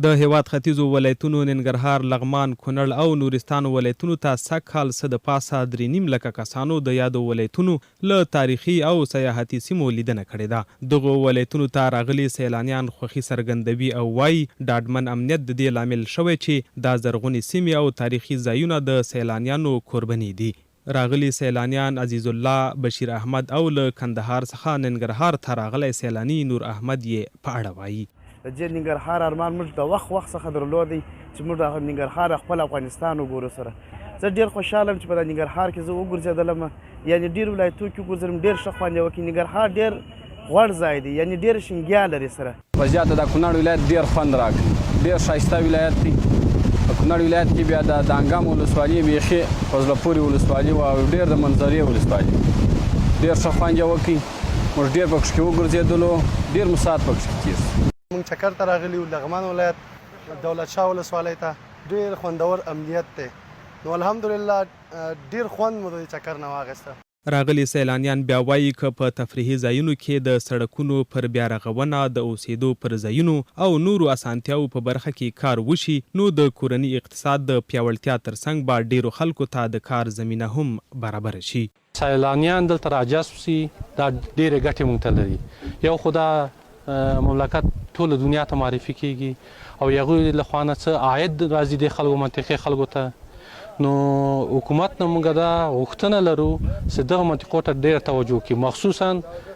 د هیواد ختیځو ولایتونو ننګرهار، لغمان، کونړ او نورستان ولایتونو ته سږ کال څه د پاسه 3.5 لکه کسانو د یادو ولایتونو له تاریخي او سیاحتي سیمو لیدنه کړې ده. دغو ولایتونو ته راغلي سیلانیان خوښي څرګندوي او وایي ډاډمن امنیت د دې لامل شوی چې دا زرغونې سیمې او تاریخي ځایونه د سیلانیانو کوربنې دي. راغلي سیلانیان عزیز الله، بشیر احمد او له کندهار څخه ننګرهار ته راغلی سیلاني نور احمد یې په اړه وایي. د دې ننګرهار ارمان موږ د وخت څخه درلودی چې موږ د ننګرهار خپل افغانستان وګورو سره. زه ډېر خوشحاله یم چې په ننګرهار کې زه وګرځېدلم، یعنې ډېر ولایتونو کې وګرځېدم، ډېر ښه خوند یې وکړ. ننګرهار ډېر غوړ ځای دی، یعنې ډېر شینګیا لري سره. په زیاته د کونړ ولایت ډېر خوند راکړي، ډېر ښایسته ولایت دی. په کونړ ولایت کې بیا د دانګام ولسوالي بیخي په زړه پورې ولسوالي وه او ډېر د منظرې ولسوالي، ډېر ښه خوند یې وکړي. موږ ډېر پکښې وګرځېدلو، ډېر مو ساعت پکښې تېر شو. موږ چکر ته راغلي وو، لغمان ولایت دولت شاه ولسوالۍ ته. ډېر خوندور امنیت دی، نو الحمدلله ډېر خوند مو د چکر نه واخیسته. راغلي سیلانیان بیا وایي که په تفریحي ځایونو کې د سړکونو پر بیا رغونه، د اوسېدو پر ځایونو او نورو اسانتیاو په برخه کې کار وشي، نو د کورني اقتصاد د پیاوړتیا ترڅنګ به ډېرو خلکو ته د کار زمینه هم برابره شي. سیلانیان دلته راجذب سي، دا ډېرې ګټې موږ ته لري. یو خو دا مملکت ټوله دنیا ته معرفي کیږي او هغوی له خوا نه څه عاید راځي د خلکو منطقې خلکو ته. نو حکومت نه موږ دا غوښتنه لرو چې دغه منطقو ته ډېره توجه وکړي، مخصوصا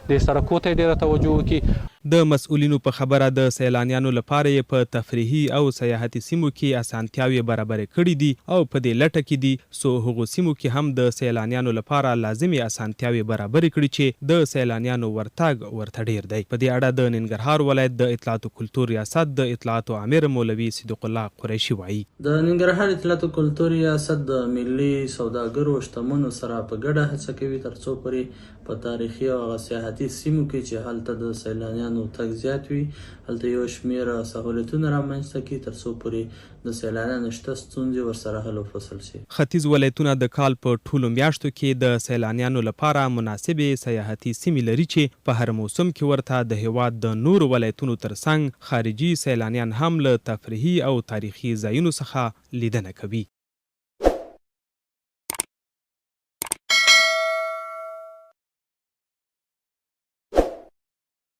د سړکو ته ډېره توجه وکړي. د مسؤلینو په خبره د سیلانیانو لپاره یې په تفریحي او سیاحتي سیمو کې اسانتیاوې برابرې کړي دي او په دې لټه کې دي څو هغو سیمو کې هم د سیلانیانو لپاره لازمي اسانتیاوې برابرې کړي چې د سیلانیانو ورتګ ورته ډېر دی. په دې اړه د ننګرهار ولایت د اطلاعات و کلتور ریاست د اطلاعاتو امیر مولوي صدیق الله قریشي وایي. د ننګرهار اطلاعات و کلتور ریاست د ملي سوداګرو شتمنو سره په ګډه هڅه کوي ترڅو پورې په تاریخي او سیاحتي سیمو کې چې هلته د سیلانیانو تګ زیات وي، هلته یو شمېر سهولتونه رامنځته کړي ترڅو پورې د سیلانیانو شته ستونزې ورسره حل و فصل شي. ختیځ ولایتونه د کال په ټولو میاشتو کې د سیلانیانو لپاره مناسبې سیاحتي سیمې لري چې په هر موسم کې ورته د هیواد د نورو ولایتونو ترڅنګ خارجي سیلانیان هم له تفریحي او تاریخي ځایونو څخه لیدنه کوي.